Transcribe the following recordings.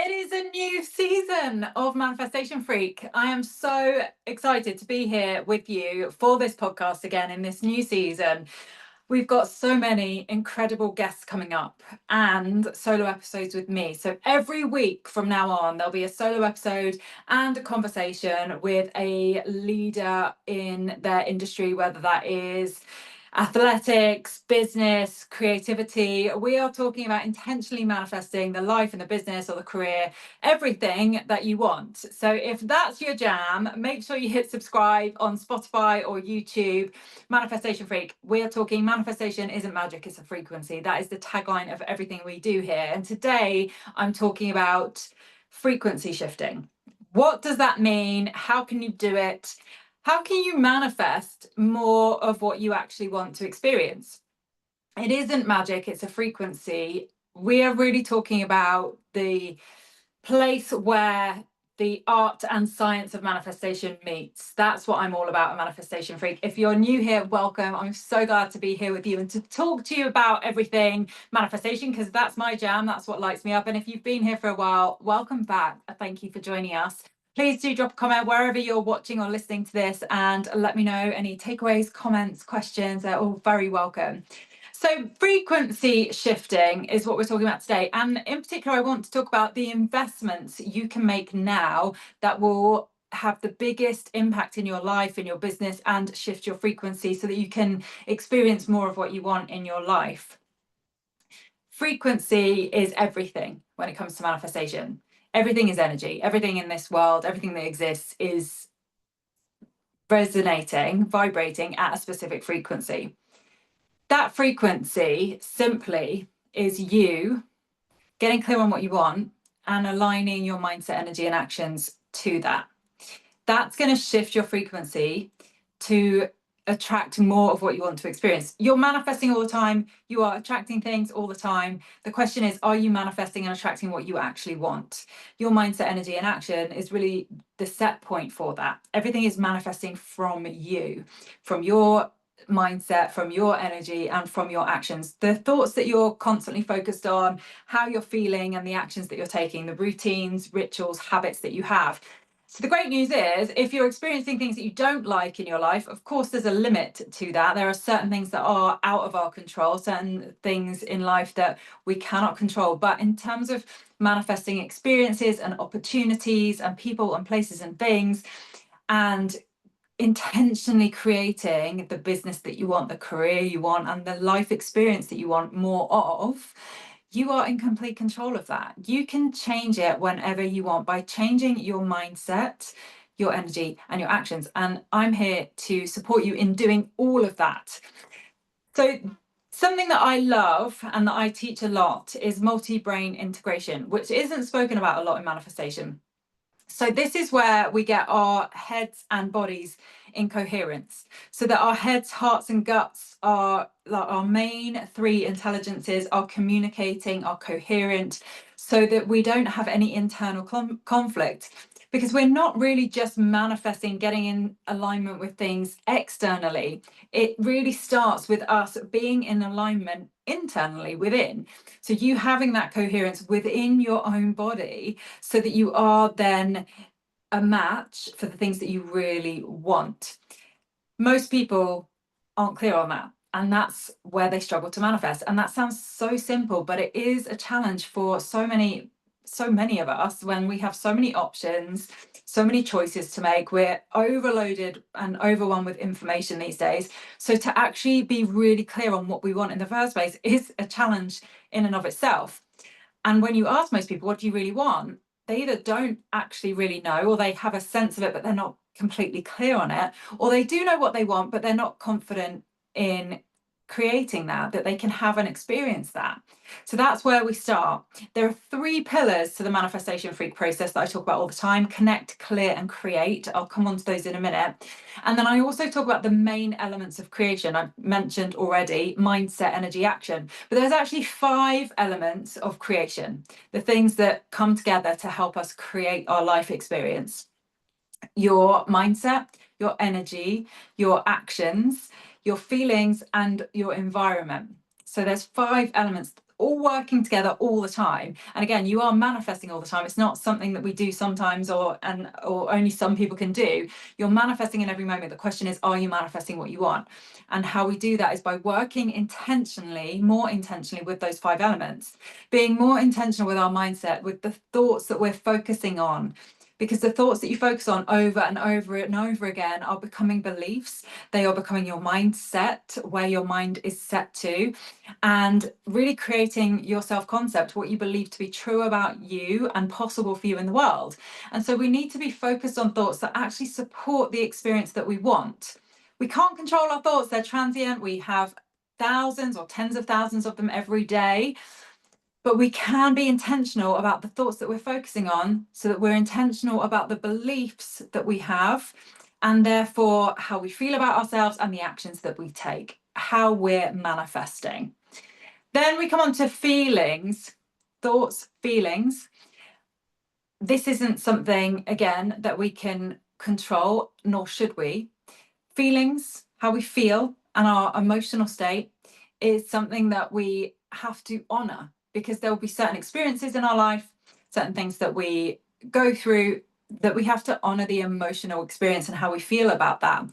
It is a new season of Manifestation Freak. I am so excited to be here with you for this podcast again in this new season. We've got so many incredible guests coming up and solo episodes with me. So every week from now on, there'll be a solo episode and a conversation with a leader in their industry, whether that is athletics, business, creativity. We are talking about intentionally manifesting the life and the business or the career, everything that you want. So if that's your jam, make sure you hit subscribe on Spotify or YouTube. Manifestation Freak. We are talking manifestation isn't magic, it's a frequency. That is the tagline of everything we do here. And today I'm talking about frequency shifting. What does that mean? How can you do it? How can you manifest more of what you actually want to experience? It isn't magic, it's a frequency. We are really talking about the place where the art and science of manifestation meets. That's what I'm all about, a Manifestation Freak. If you're new here, welcome. I'm so glad to be here with you and to talk to you about everything manifestation, because that's my jam. That's what lights me up. And if you've been here for a while, welcome back. Thank you for joining us. Please do drop a comment wherever you're watching or listening to this and let me know any takeaways, comments, questions. They're all very welcome. So frequency shifting is what we're talking about today. And in particular, I want to talk about the investments you can make now that will have the biggest impact in your life, in your business, and shift your frequency so that you can experience more of what you want in your life. Frequency is everything when it comes to manifestation. Everything is energy. Everything in this world, everything that exists is resonating, vibrating at a specific frequency. That frequency simply is you getting clear on what you want and aligning your mindset, energy, and actions to that. That's going to shift your frequency to attract more of what you want to experience. You're manifesting all the time. You are attracting things all the time. The question is, are you manifesting and attracting what you actually want? Your mindset, energy, and action is really the set point for that. Everything is manifesting from you, from your mindset, from your energy, and from your actions. The thoughts that you're constantly focused on, how you're feeling, and the actions that you're taking, the routines, rituals, habits that you have. So the great news is, if you're experiencing things that you don't like in your life, of course, there's a limit to that. There are certain things that are out of our control, certain things in life that we cannot control. But in terms of manifesting experiences and opportunities and people and places and things, and intentionally creating the business that you want, the career you want, and the life experience that you want more of, you are in complete control of that. You can change it whenever you want by changing your mindset, your energy, and your actions. And I'm here to support you in doing all of that. So something that I love and that I teach a lot is multi-brain integration, which isn't spoken about a lot in manifestation. So this is where we get our heads and bodies in coherence, so that our heads, hearts, and guts are like our main three intelligences are communicating, are coherent, so that we don't have any internal conflict. Because we're not really just manifesting, getting in alignment with things externally. It really starts with us being in alignment internally within. So you having that coherence within your own body so that you are then a match for the things that you really want. Most people aren't clear on that. And that's where they struggle to manifest. And that sounds so simple, but it is a challenge for so many of us when we have so many options, so many choices to make. We're overloaded and overwhelmed with information these days. So to actually be really clear on what we want in the first place is a challenge in and of itself. And when you ask most people, what do you really want? They either don't actually really know, or they have a sense of it, but they're not completely clear on it, or they do know what they want, but they're not confident in creating that they can have and experience that. So that's where we start. There are 3 pillars to the Manifestation Freak process that I talk about all the time: connect, clear, and create. I'll come on to those in a minute. And then I also talk about the main elements of creation. I've mentioned already mindset, energy, action, but there's actually 5 elements of creation, the things that come together to help us create our life experience: your mindset, your energy, your actions, your feelings, and your environment. So there's 5 elements all working together all the time. And again, you are manifesting all the time. It's not something that we do sometimes or only some people can do. You're manifesting in every moment. The question is, are you manifesting what you want? And how we do that is by working intentionally, more intentionally with those 5 elements, being more intentional with our mindset, with the thoughts that we're focusing on. Because the thoughts that you focus on over and over and over again are becoming beliefs. They are becoming your mindset, where your mind is set to, and really creating your self-concept, what you believe to be true about you and possible for you in the world. And so we need to be focused on thoughts that actually support the experience that we want. We can't control our thoughts. They're transient. We have thousands or tens of thousands of them every day. But we can be intentional about the thoughts that we're focusing on, so that we're intentional about the beliefs that we have, and therefore how we feel about ourselves and the actions that we take, how we're manifesting. Then we come on to feelings, thoughts, feelings. This isn't something, again, that we can control, nor should we. Feelings, how we feel, and our emotional state is something that we have to honor, because there will be certain experiences in our life, certain things that we go through, that we have to honor the emotional experience and how we feel about that.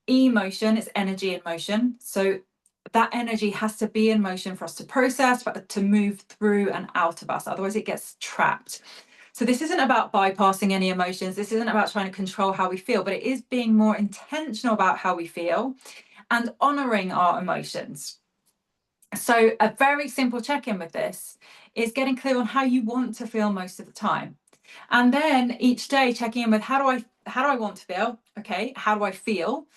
Emotion is energy in motion. So that energy has to be in motion for us to process, to move through and out of us. Otherwise it gets trapped. So this isn't about bypassing any emotions. This isn't about trying to control how we feel, but it is being more intentional about how we feel and honoring our emotions. So a very simple check-in with this is getting clear on how you want to feel most of the time. And then each day checking in with how do I want to feel? Okay, how do I feel?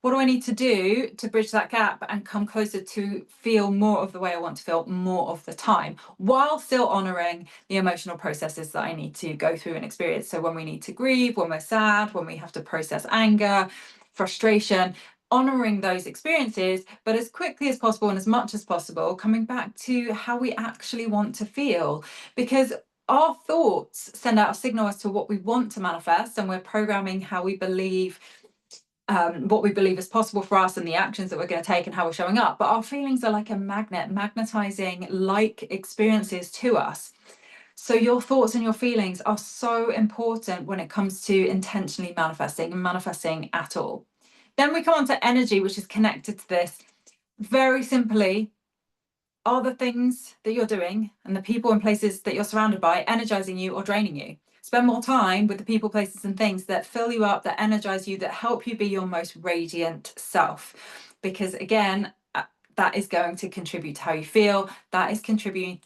What do I need to do to bridge that gap and come closer to feel more of the way I want to feel more of the time, while still honoring the emotional processes that I need to go through and experience? So when we need to grieve, when we're sad, when we have to process anger, frustration, honoring those experiences, but as quickly as possible and as much as possible, coming back to how we actually want to feel. Because our thoughts send out a signal as to what we want to manifest, and we're programming how we believe, what we believe is possible for us, and the actions that we're going to take and how we're showing up. But our feelings are like a magnet, magnetizing like experiences to us. So your thoughts and your feelings are so important when it comes to intentionally manifesting and manifesting at all. Then we come on to energy, which is connected to this. Very simply, are the things that you're doing and the people and places that you're surrounded by energizing you or draining you? Spend more time with the people, places, and things that fill you up, that energize you, that help you be your most radiant self. Because again, that is going to contribute to how you feel. That is contributing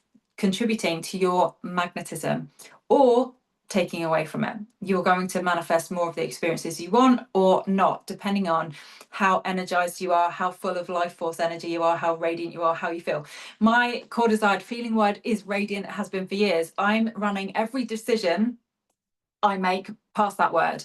to your magnetism, or taking away from it. You're going to manifest more of the experiences you want or not, depending on how energized you are, how full of life force energy you are, how radiant you are, how you feel. My core desired feeling word is radiant. It has been for years. I'm running every decision I make past that word.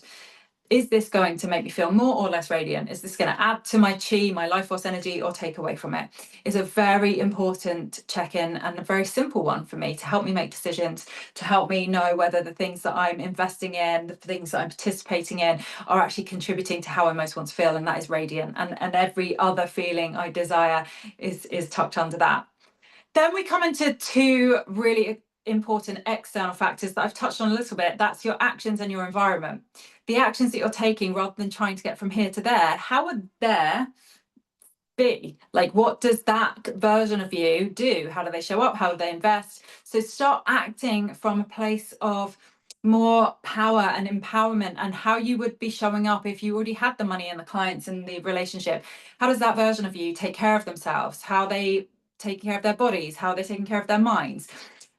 Is this going to make me feel more or less radiant? Is this going to add to my chi, my life force energy, or take away from it? It's a very important check-in, and a very simple one for me, to help me make decisions, to help me know whether the things that I'm investing in, the things that I'm participating in, are actually contributing to how I most want to feel, and that is radiant. And every other feeling I desire is tucked under that. Then we come into 2 really important external factors that I've touched on a little bit. That's your actions and your environment. The actions that you're taking, rather than trying to get from here to there, how would there be? Like, what does that version of you do? How do they show up? How do they invest? So start acting from a place of more power and empowerment, and how you would be showing up if you already had the money and the clients and the relationship. How does that version of you take care of themselves? How are they taking care of their bodies? How are they taking care of their minds?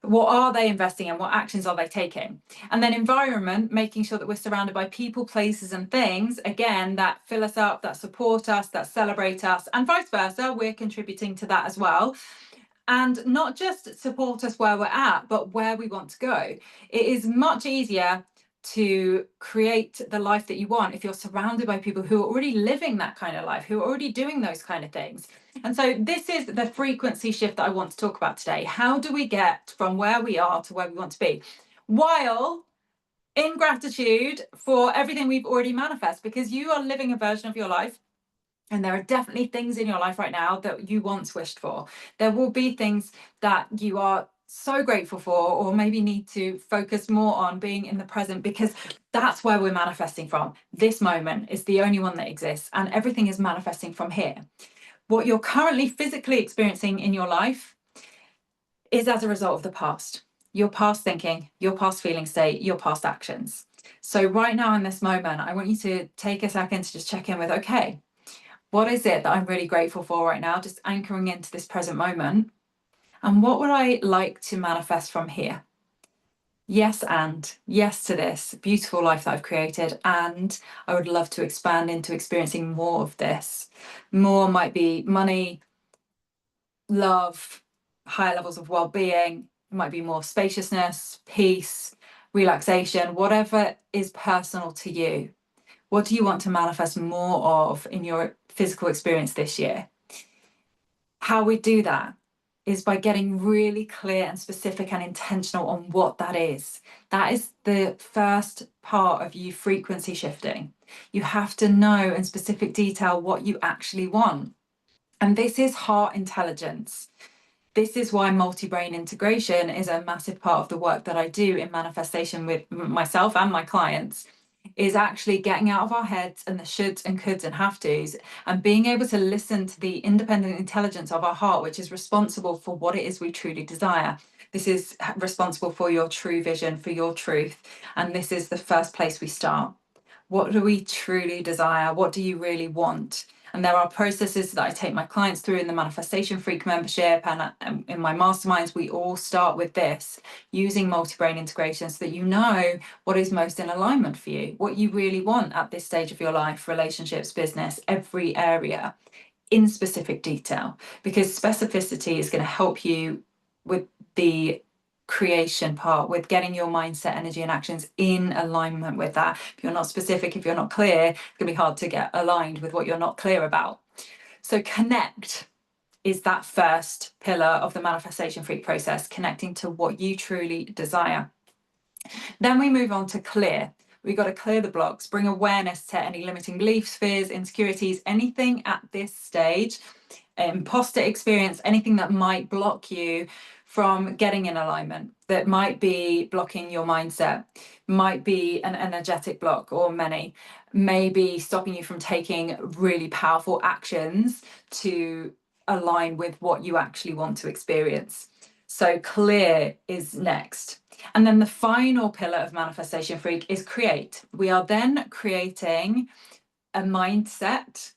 What are they investing in? What actions are they taking? And then environment, making sure that we're surrounded by people, places, and things, again, that fill us up, that support us, that celebrate us, and vice versa. We're contributing to that as well. And not just support us where we're at, but where we want to go. It is much easier to create the life that you want if you're surrounded by people who are already living that kind of life, who are already doing those kind of things. And so this is the frequency shift that I want to talk about today. How do we get from where we are to where we want to be, while in gratitude for everything we've already manifested? Because you are living a version of your life And there are definitely things in your life right now that you once wished for. There will be things that you are so grateful for, or maybe need to focus more on being in the present, because that's where we're manifesting from. This moment is the only one that exists, and everything is manifesting from here. What you're currently physically experiencing in your life is as a result of the past, your past thinking, your past feeling state, your past actions. So right now in this moment, I want you to take a second to just check in with, okay, what is it that I'm really grateful for right now? Just anchoring into this present moment. And what would I like to manifest from here? Yes, and yes to this beautiful life that I've created. And I would love to expand into experiencing more of this. More might be money, love, higher levels of well-being. It might be more spaciousness, peace, relaxation, whatever is personal to you. What do you want to manifest more of in your physical experience this year? How we do that is by getting really clear and specific and intentional on what that is. That is the first part of you frequency shifting. You have to know in specific detail what you actually want. And this is heart intelligence. This is why multi-brain integration is a massive part of the work that I do in manifestation with myself and my clients, is actually getting out of our heads and the shoulds and coulds and have tos, and being able to listen to the independent intelligence of our heart, which is responsible for what it is we truly desire. This is responsible for your true vision, for your truth. And this is the first place we start. What do we truly desire? What do you really want? And there are processes that I take my clients through in the Manifestation FREQ membership, and in my masterminds, we all start with this, using multi-brain integration, so that you know what is most in alignment for you, what you really want at this stage of your life, relationships, business, every area, in specific detail, because specificity is going to help you with the creation part, with getting your mindset, energy, and actions in alignment with that. If you're not specific, if you're not clear, it's going to be hard to get aligned with what you're not clear about. So connect is that first pillar of the Manifestation FREQ process, connecting to what you truly desire. Then we move on to clear. We've got to clear the blocks, bring awareness to any limiting beliefs, fears, insecurities, anything at this stage, imposter experience, anything that might block you from getting in alignment, that might be blocking your mindset, might be an energetic block, or many, maybe stopping you from taking really powerful actions to align with what you actually want to experience. So clear is next. And then the final pillar of Manifestation FREQ is create. We are then creating a mindset,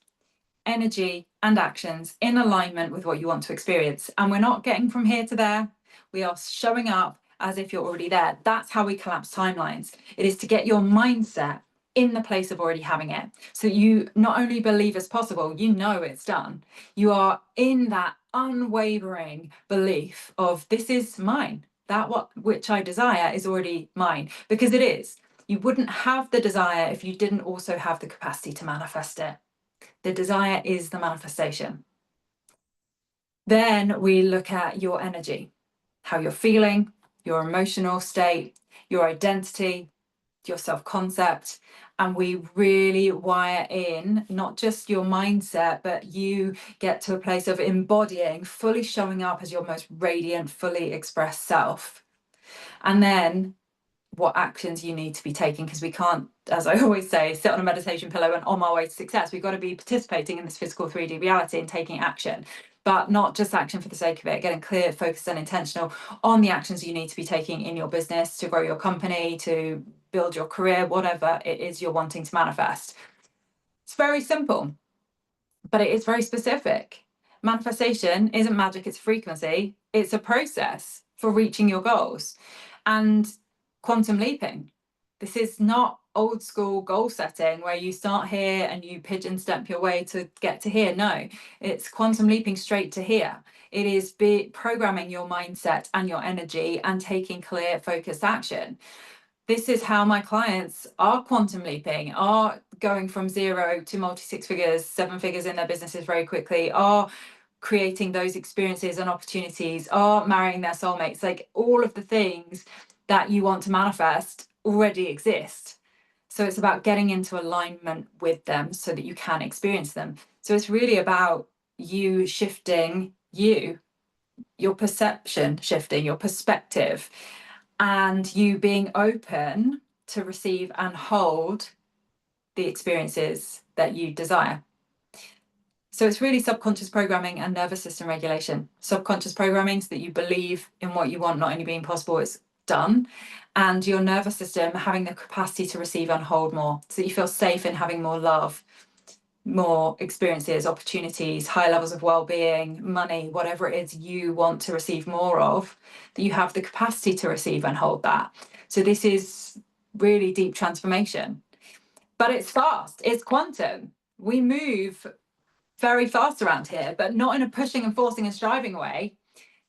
energy, and actions in alignment with what you want to experience. And we're not getting from here to there. We are showing up as if you're already there. That's how we collapse timelines. It is to get your mindset in the place of already having it. So you not only believe it's possible, you know it's done. You are in that unwavering belief of, this is mine. That which I desire is already mine, because it is. You wouldn't have the desire if you didn't also have the capacity to manifest it. The desire is the manifestation. Then we look at your energy, how you're feeling, your emotional state, your identity, your self-concept, and we really wire in not just your mindset, but you get to a place of embodying, fully showing up as your most radiant, fully expressed self. And then what actions you need to be taking, because we can't, as I always say, sit on a meditation pillow and on our way to success. We've got to be participating in this physical 3D reality and taking action, but not just action for the sake of it, getting clear, focused, and intentional on the actions you need to be taking in your business to grow your company, to build your career, whatever it is you're wanting to manifest. It's very simple, but it is very specific. Manifestation isn't magic, it's frequency. It's a process for reaching your goals. And quantum leaping. This is not old school goal setting where you start here and you pigeon step your way to get to here. No, it's quantum leaping straight to here. It is programming your mindset and your energy and taking clear, focused action. This is how my clients are quantum leaping, are going from 0 to multi 6 figures, 7 figures in their businesses very quickly, are creating those experiences and opportunities, are marrying their soulmates. Like, all of the things that you want to manifest already exist. So it's about getting into alignment with them so that you can experience them. So it's really about you shifting your perception shifting, your perspective, and you being open to receive and hold the experiences that you desire. So it's really subconscious programming and nervous system regulation. Subconscious programming so that you believe in what you want not only being possible, it's done. And your nervous system having the capacity to receive and hold more, so that you feel safe in having more love, more experiences, opportunities, high levels of well-being, money, whatever it is you want to receive more of, that you have the capacity to receive and hold that. So this is really deep transformation. But it's fast, it's quantum. We move very fast around here, but not in a pushing and forcing and striving way.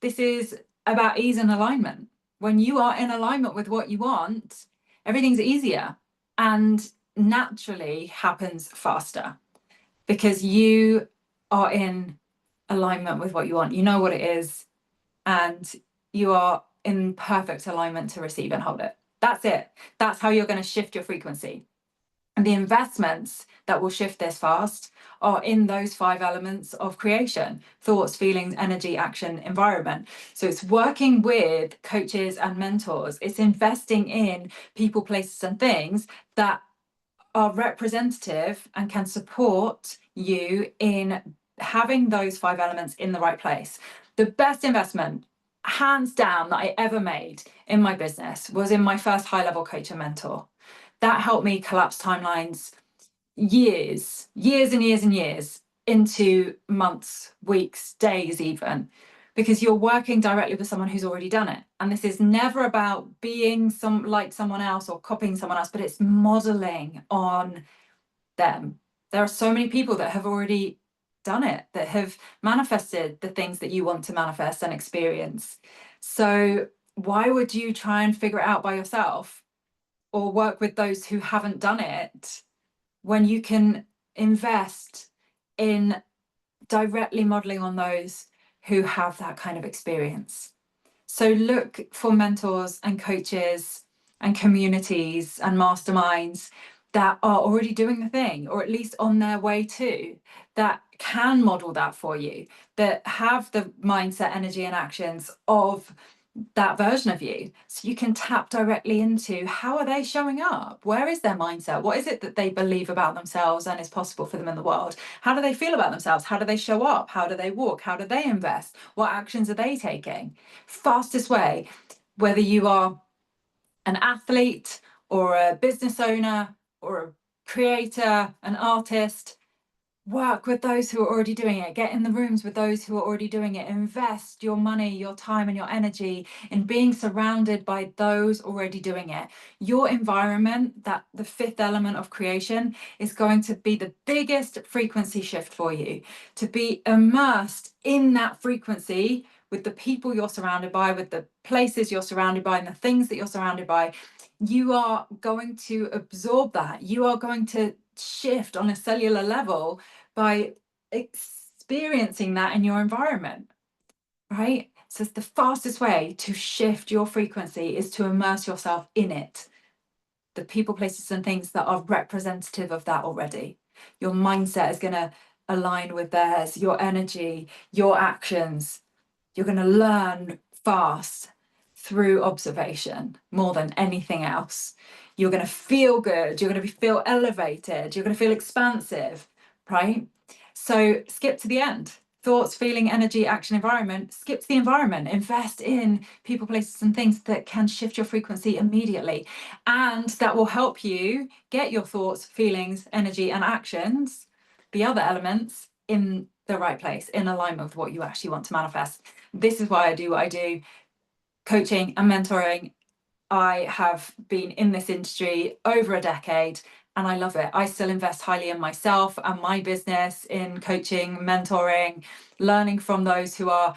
This is about ease and alignment. When you are in alignment with what you want, everything's easier and naturally happens faster because you are in alignment with what you want. You know what it is, and you are in perfect alignment to receive and hold it. That's it. That's how you're going to shift your frequency. And the investments that will shift this fast are in those 5 elements of creation: thoughts, feelings, energy, action, environment. So it's working with coaches and mentors. It's investing in people, places, and things that are representative and can support you in having those 5 elements in the right place. The best investment, hands down, that I ever made in my business was in my first high-level coach and mentor. That helped me collapse timelines years and years into months, weeks, days even, because you're working directly with someone who's already done it. And this is never about being like someone else or copying someone else, but it's modeling on them. There are so many people that have already done it, that have manifested the things that you want to manifest and experience. So why would you try and figure it out by yourself or work with those who haven't done it when you can invest in directly modeling on those who have that kind of experience? So look for mentors and coaches and communities and masterminds that are already doing the thing, or at least on their way to, that can model that for you, that have the mindset, energy, and actions of that version of you, so you can tap directly into how are they showing up, where is their mindset, what is it that they believe about themselves and is possible for them in the world, how do they feel about themselves, how do they show up, how do they walk, how do they invest, what actions are they taking. Fastest way, whether you are an athlete or a business owner or a creator, an artist, work with those who are already doing it. Get in the rooms with those who are already doing it. Invest your money, your time, and your energy in being surrounded by those already doing it. Your environment, that the 5th element of creation, is going to be the biggest frequency shift for you. To be immersed in that frequency with the people you're surrounded by, with the places you're surrounded by, and the things that you're surrounded by, you are going to absorb that. You are going to shift on a cellular level by experiencing that in your environment, right? So it's the fastest way to shift your frequency is to immerse yourself in it. The people, places, and things that are representative of that already. Your mindset is going to align with theirs, your energy, your actions. You're going to learn fast through observation more than anything else. You're going to feel good. You're going to feel elevated. You're going to feel expansive, right? So skip to the end. Thoughts, feeling, energy, action, environment. Skip to the environment. Invest in people, places, and things that can shift your frequency immediately. And that will help you get your thoughts, feelings, energy, and actions, the other elements, in the right place, in alignment with what you actually want to manifest. This is why I do what I do. Coaching and mentoring. I have been in this industry over a decade and I love it. I still invest highly in myself and my business, in coaching, mentoring, learning from those who are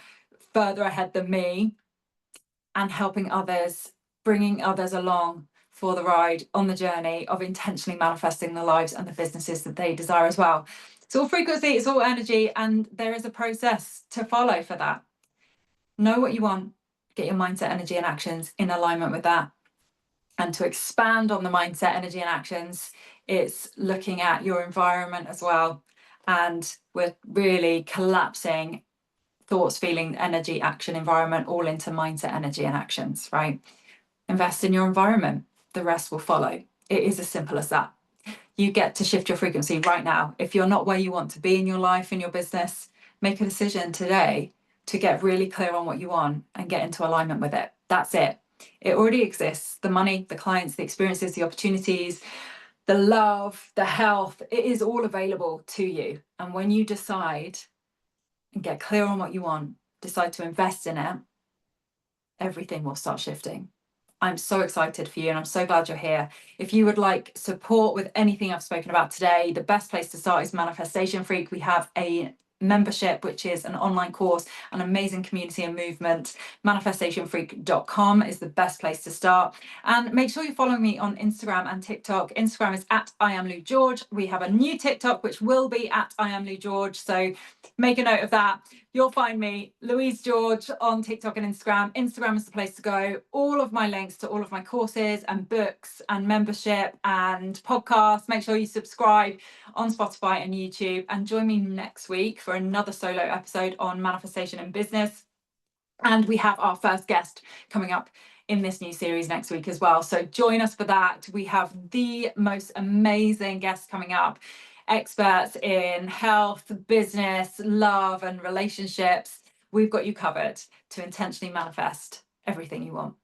further ahead than me and helping others, bringing others along for the ride on the journey of intentionally manifesting the lives and the businesses that they desire as well. It's all frequency, it's all energy, and there is a process to follow for that. Know what you want, get your mindset, energy, and actions in alignment with that. And to expand on the mindset, energy, and actions, it's looking at your environment as well. And we're really collapsing thoughts, feeling, energy, action, environment all into mindset, energy, and actions, right? Invest in your environment, the rest will follow. It is as simple as that. You get to shift your frequency right now. If you're not where you want to be in your life, in your business, make a decision today to get really clear on what you want and get into alignment with it. That's it. It already exists. The money, the clients, the experiences, the opportunities, the love, the health, it is all available to you. And when you decide and get clear on what you want, decide to invest in it, everything will start shifting. I'm so excited for you and I'm so glad you're here. If you would like support with anything I've spoken about today, the best place to start is Manifestation FREQ. We have a membership, which is an online course, an amazing community and movement. Manifestationfreq.com is the best place to start. And make sure you're following me on Instagram and TikTok. Instagram is at I am Lou George. We have a new TikTok, which will be at I am Lou George. So make a note of that. You'll find me, Louise George, on TikTok and Instagram. Instagram is the place to go. All of my links to all of my courses and books and membership and podcasts. Make sure you subscribe on Spotify and YouTube, and join me next week for another solo episode on manifestation and business. And we have our first guest coming up in this new series next week as well. So join us for that. We have the most amazing guests coming up, experts in health, business, love, and relationships. We've got you covered to intentionally manifest everything you want.